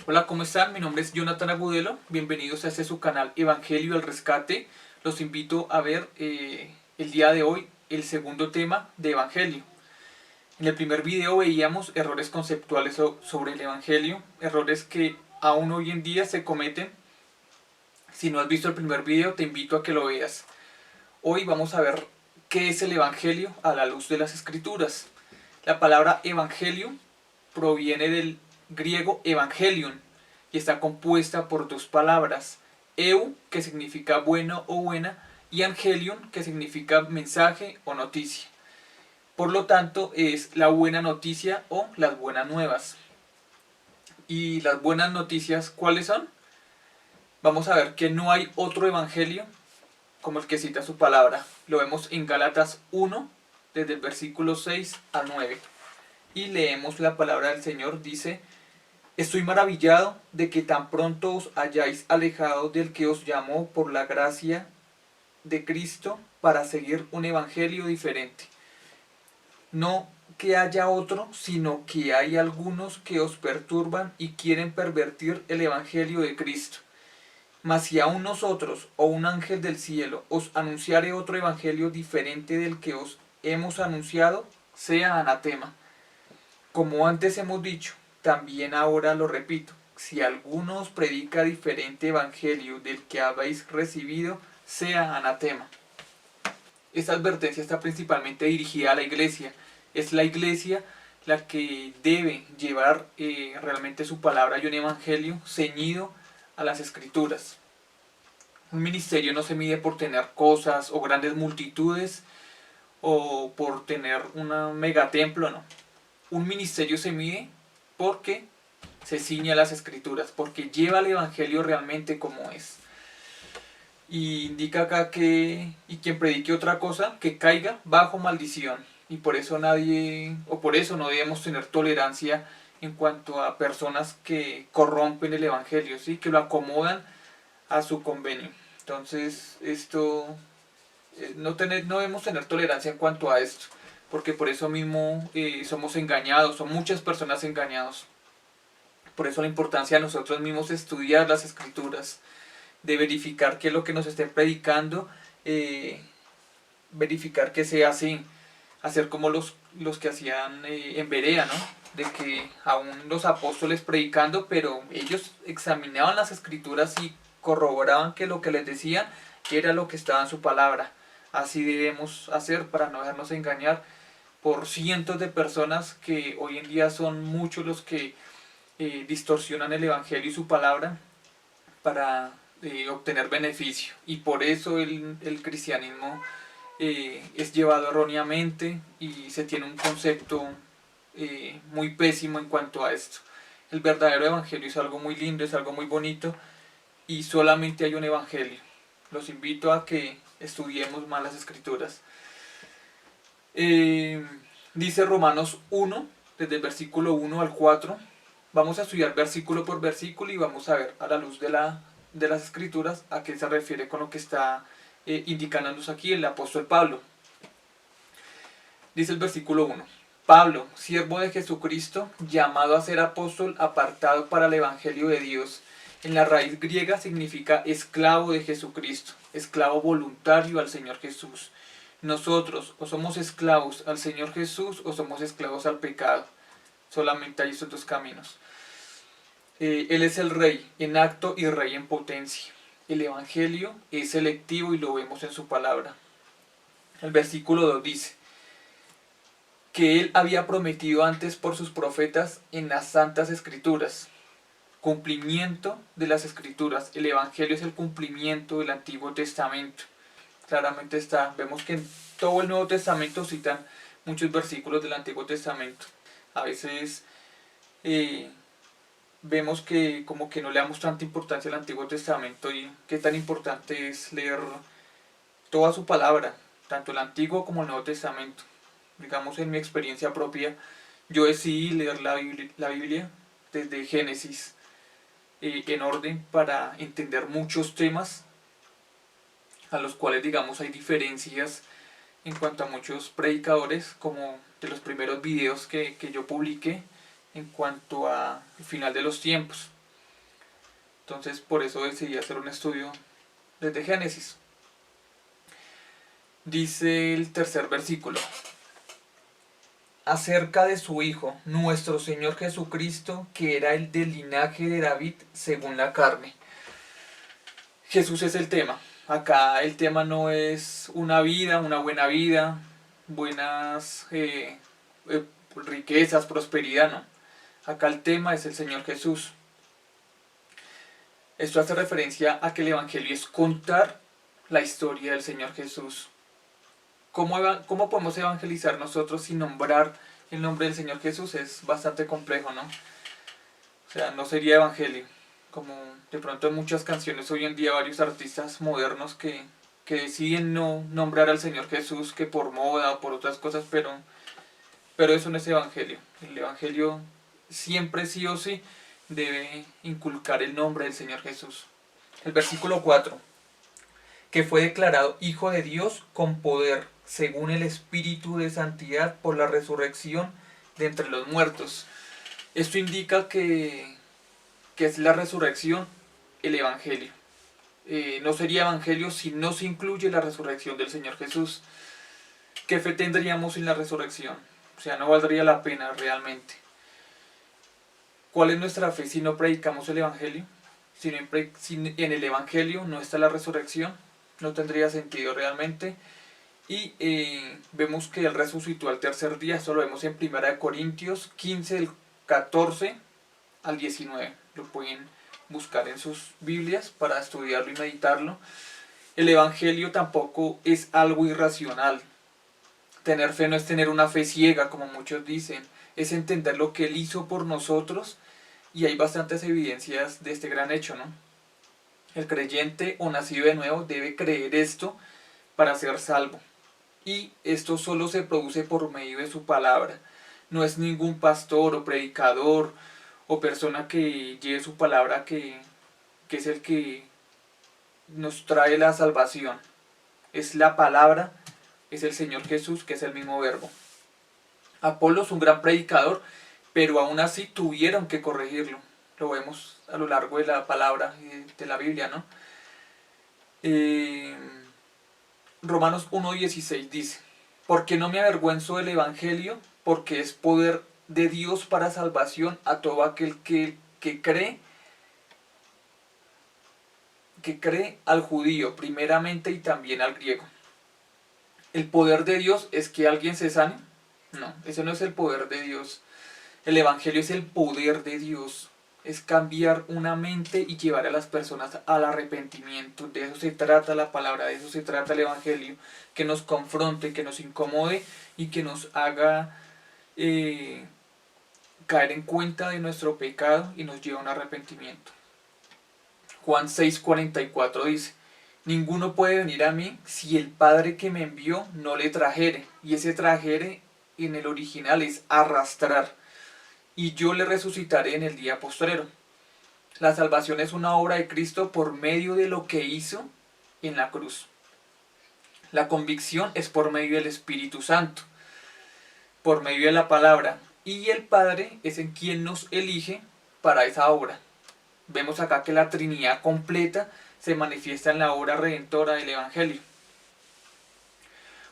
Hola, ¿cómo están? Mi nombre es Jonathan Agudelo. Bienvenidos a este su canal Evangelio del Rescate. Los invito a ver el día de hoy el segundo tema de Evangelio. En el primer video veíamos errores conceptuales sobre el Evangelio, errores que aún hoy en día se cometen. Si no has visto el primer video, te invito a que lo veas. Hoy vamos a ver qué es el Evangelio a la luz de las Escrituras. La palabra Evangelio proviene del griego Evangelion y está compuesta por dos palabras, eu, que significa bueno o buena, y angelion, que significa mensaje o noticia. Por lo tanto, es la buena noticia o las buenas nuevas. ¿Y las buenas noticias cuáles son? Vamos a ver que no hay otro evangelio como el que cita su palabra. Lo vemos en Gálatas 1, desde el versículo 6 al 9. Y leemos la palabra del Señor, dice: Estoy maravillado de que tan pronto os hayáis alejado del que os llamó por la gracia de Cristo para seguir un evangelio diferente. No que haya otro, sino que hay algunos que os perturban y quieren pervertir el evangelio de Cristo. Mas si aún nosotros o un ángel del cielo os anunciare otro evangelio diferente del que os hemos anunciado, sea anatema. Como antes hemos dicho, también ahora lo repito, si alguno os predica diferente evangelio del que habéis recibido, sea anatema. Esta advertencia está principalmente dirigida a la iglesia. Es la iglesia la que debe llevar realmente su palabra y un evangelio ceñido a las escrituras. Un ministerio no se mide por tener cosas o grandes multitudes o por tener un megatemplo, no. Un ministerio se mide porque se ciñe a las escrituras, porque lleva el evangelio realmente como es. Y indica acá que y quien predique otra cosa, que caiga bajo maldición. Y por eso por eso no debemos tener tolerancia en cuanto a personas que corrompen el evangelio, ¿sí? Que lo acomodan a su convenio. Entonces, no debemos tener tolerancia en cuanto a esto, porque por eso mismo somos engañados, son muchas personas engañados. Por eso la importancia de nosotros mismos estudiar las escrituras, de verificar qué es lo que nos estén predicando, verificar que sea así, hacer como los que hacían en Berea, ¿no? De que aún los apóstoles predicando, pero ellos examinaban las escrituras y corroboraban que lo que les decían era lo que estaba en su palabra. Así debemos hacer para no dejarnos engañar por cientos de personas que hoy en día son muchos los que distorsionan el evangelio y su palabra para obtener beneficio. Y por eso el cristianismo es llevado erróneamente y se tiene un concepto muy pésimo en cuanto a esto. El verdadero evangelio es algo muy lindo, es algo muy bonito y solamente hay un evangelio. Los invito a que estudiemos más las escrituras. Dice Romanos 1, desde el versículo 1 al 4. Vamos a estudiar versículo por versículo y vamos a ver a la luz de las escrituras a qué se refiere con lo que está indicándonos aquí el apóstol Pablo. Dice el versículo 1. Pablo, siervo de Jesucristo, llamado a ser apóstol, apartado para el evangelio de Dios. En la raíz griega significa esclavo de Jesucristo, esclavo voluntario al Señor Jesús. Nosotros o somos esclavos al Señor Jesús o somos esclavos al pecado. Solamente hay estos dos caminos. Él es el rey en acto y rey en potencia. El evangelio es selectivo y lo vemos en su palabra. El versículo 2 dice que él había prometido antes por sus profetas en las santas escrituras. Cumplimiento de las escrituras. El evangelio es el cumplimiento del Antiguo Testamento. Claramente vemos que en todo el Nuevo Testamento citan muchos versículos del Antiguo Testamento. A veces vemos que como que no le damos tanta importancia al Antiguo Testamento y qué tan importante es leer toda su palabra, tanto el Antiguo como el Nuevo Testamento. Digamos, en mi experiencia propia, yo decidí leer la Biblia desde Génesis en orden para entender muchos temas a los cuales, digamos, hay diferencias en cuanto a muchos predicadores, como de los primeros videos que yo publiqué en cuanto al final de los tiempos. Entonces por eso decidí hacer un estudio desde Génesis. Dice el tercer versículo: acerca de su Hijo, nuestro Señor Jesucristo, que era el del linaje de David según la carne. Jesús es el tema. Acá el tema no es una vida, una buena vida, buenas riquezas, prosperidad, no. Acá el tema es el Señor Jesús. Esto hace referencia a que el Evangelio es contar la historia del Señor Jesús. ¿Cómo podemos evangelizar nosotros sin nombrar el nombre del Señor Jesús? Es bastante complejo, ¿no? O sea, no sería evangelio. Como de pronto en muchas canciones hoy en día varios artistas modernos que deciden no nombrar al Señor Jesús, que por moda o por otras cosas, pero eso no es evangelio. El evangelio siempre sí o sí debe inculcar el nombre del Señor Jesús. El versículo 4: que fue declarado Hijo de Dios con poder, según el Espíritu de Santidad, por la resurrección de entre los muertos. Esto indica que es la resurrección, el Evangelio. No sería Evangelio si no se incluye la resurrección del Señor Jesús. ¿Qué fe tendríamos sin la resurrección? O sea, no valdría la pena realmente. ¿Cuál es nuestra fe si no predicamos el Evangelio? Si en el Evangelio no está la resurrección, no tendría sentido realmente. Y vemos que Él resucitó al tercer día. Esto lo vemos en 1 Corintios 15, del 14 al 19. Lo pueden buscar en sus Biblias para estudiarlo y meditarlo. El Evangelio tampoco es algo irracional. Tener fe no es tener una fe ciega, como muchos dicen. Es entender lo que Él hizo por nosotros. Y hay bastantes evidencias de este gran hecho, ¿no? El creyente o nacido de nuevo debe creer esto para ser salvo. Y esto solo se produce por medio de su palabra. No es ningún pastor o predicador o persona que lleve su palabra que es el que nos trae la salvación. Es la palabra, es el Señor Jesús, que es el mismo verbo. Apolos, un gran predicador, pero aún así tuvieron que corregirlo. Lo vemos a lo largo de la palabra de la Biblia, ¿no? Romanos 1:16 dice: porque no me avergüenzo del Evangelio, porque es poder de Dios para salvación a todo aquel que cree, al judío primeramente y también al griego. ¿El poder de Dios es que alguien se sane? No, ese no es el poder de Dios. El Evangelio es el poder de Dios. Es cambiar una mente y llevar a las personas al arrepentimiento. De eso se trata la palabra, de eso se trata el Evangelio. Que nos confronte, que nos incomode y que nos haga caer en cuenta de nuestro pecado y nos lleve a un arrepentimiento. Juan 6:44 dice: ninguno puede venir a mí si el Padre que me envió no le trajere. Y ese trajere en el original es arrastrar. Y yo le resucitaré en el día postrero. La salvación es una obra de Cristo por medio de lo que hizo en la cruz. La convicción es por medio del Espíritu Santo, por medio de la palabra. Y el Padre es en quien nos elige para esa obra. Vemos acá que la Trinidad completa se manifiesta en la obra redentora del Evangelio.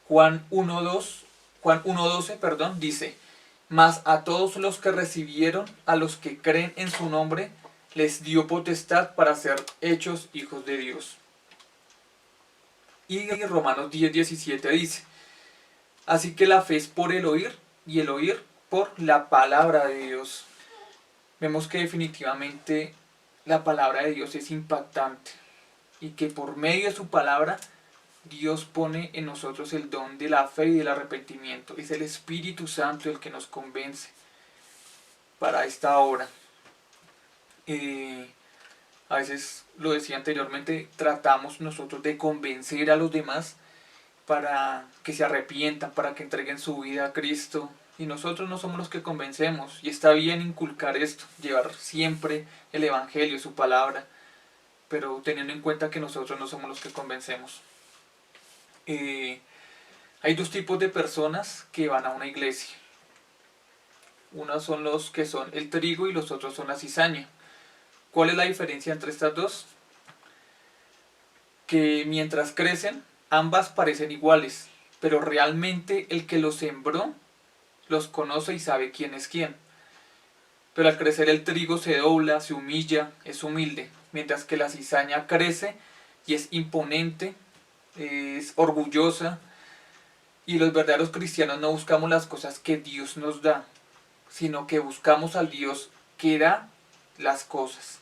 Juan 1:12 dice: mas a todos los que recibieron, a los que creen en su nombre, les dio potestad para ser hechos hijos de Dios. Y Romanos 10:17 dice: así que la fe es por el oír, y el oír por la palabra de Dios. Vemos que definitivamente la palabra de Dios es impactante, y que por medio de su palabra Dios pone en nosotros el don de la fe y del arrepentimiento. Es el Espíritu Santo el que nos convence para esta obra. A veces, lo decía anteriormente, tratamos nosotros de convencer a los demás para que se arrepientan, para que entreguen su vida a Cristo. Y nosotros no somos los que convencemos. Y está bien inculcar esto, llevar siempre el Evangelio, su palabra, pero teniendo en cuenta que nosotros no somos los que convencemos. Hay dos tipos de personas que van a una iglesia. Unos son los que son el trigo y los otros son la cizaña. ¿Cuál es la diferencia entre estas dos? Que mientras crecen, ambas parecen iguales, pero realmente el que los sembró los conoce y sabe quién es quién. Pero al crecer el trigo se dobla, se humilla, es humilde, mientras que la cizaña crece y es imponente, es orgullosa. Y los verdaderos cristianos no buscamos las cosas que Dios nos da, sino que buscamos al Dios que da las cosas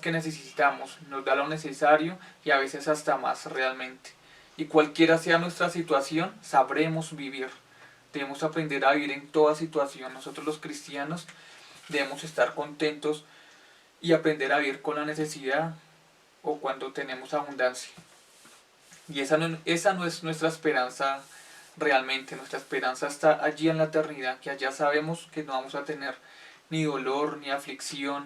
que necesitamos, nos da lo necesario y a veces hasta más realmente. Y cualquiera sea nuestra situación, sabremos vivir. Debemos aprender a vivir en toda situación. Nosotros los cristianos debemos estar contentos y aprender a vivir con la necesidad o cuando tenemos abundancia. Y esa no es nuestra esperanza realmente. Nuestra esperanza está allí en la eternidad, que allá sabemos que no vamos a tener ni dolor, ni aflicción,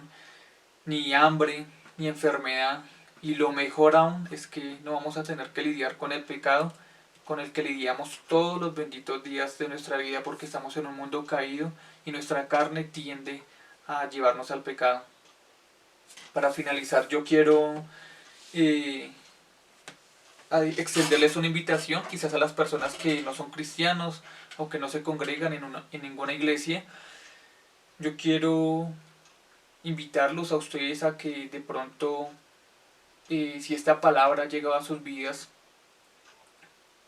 ni hambre, ni enfermedad. Y lo mejor aún es que no vamos a tener que lidiar con el pecado con el que lidiamos todos los benditos días de nuestra vida, porque estamos en un mundo caído y nuestra carne tiende a llevarnos al pecado. Para finalizar, yo quiero extenderles una invitación quizás a las personas que no son cristianos o que no se congregan en ninguna iglesia. Yo quiero invitarlos a ustedes a que de pronto, si esta palabra ha llegado a sus vidas,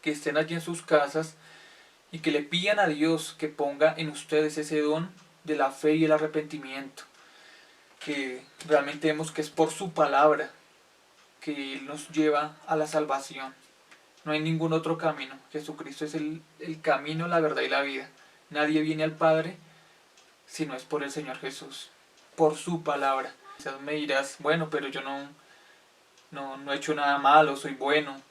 que estén allí en sus casas y que le pidan a Dios que ponga en ustedes ese don de la fe y el arrepentimiento, que realmente vemos que es por su palabra que Él nos lleva a la salvación. No hay ningún otro camino. Jesucristo es el camino, la verdad y la vida. Nadie viene al Padre si no es por el Señor Jesús, por su palabra. Quizás me dirás, bueno, pero yo no he hecho nada malo, soy bueno,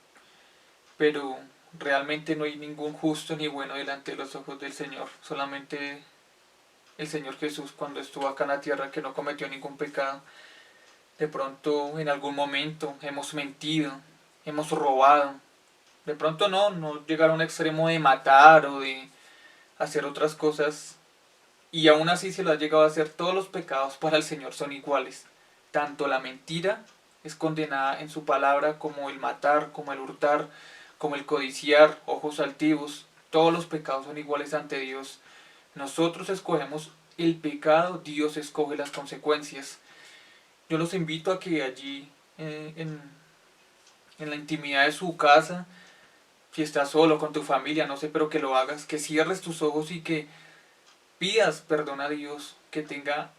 pero realmente no hay ningún justo ni bueno delante de los ojos del Señor. Solamente el Señor Jesús, cuando estuvo acá en la tierra, que no cometió ningún pecado. De pronto en algún momento hemos mentido, hemos robado. De pronto no llegar a un extremo de matar o de hacer otras cosas. Y aún así se lo ha llegado a hacer. Todos los pecados para el Señor son iguales. Tanto la mentira es condenada en su palabra, como el matar, como el hurtar, como el codiciar, ojos altivos. Todos los pecados son iguales ante Dios. Nosotros escogemos el pecado, Dios escoge las consecuencias. Yo los invito a que allí, en la intimidad de su casa, si estás solo con tu familia, no sé, pero que lo hagas, que cierres tus ojos y que pidas perdón a Dios, que tenga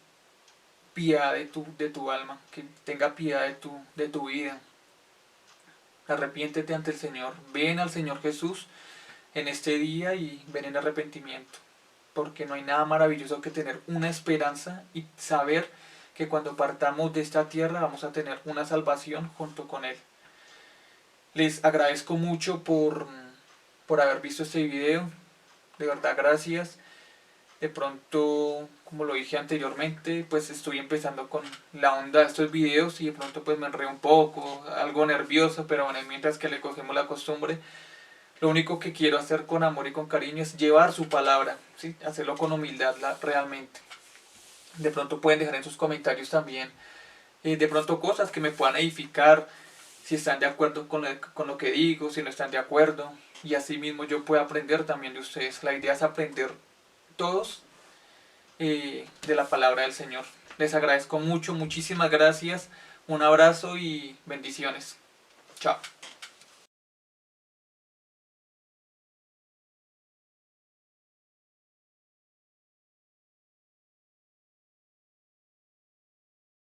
piedad de tu alma, que tenga piedad de tu vida. Arrepiéntete ante el Señor, ven al Señor Jesús en este día y ven en arrepentimiento, porque no hay nada maravilloso que tener una esperanza y saber que cuando partamos de esta tierra vamos a tener una salvación junto con Él. Les agradezco mucho por haber visto este video, de verdad gracias. De pronto, como lo dije anteriormente, pues estoy empezando con la onda de estos videos y de pronto pues me enreo un poco, algo nervioso, pero bueno, mientras que le cogemos la costumbre, lo único que quiero hacer con amor y con cariño es llevar su palabra, ¿sí? Hacerlo con humildad realmente. De pronto pueden dejar en sus comentarios también, de pronto cosas que me puedan edificar, si están de acuerdo con lo que digo, si no están de acuerdo, y así mismo yo puedo aprender también de ustedes. La idea es aprender todos de la palabra del Señor. Les agradezco mucho, muchísimas gracias, un abrazo y bendiciones. Chao.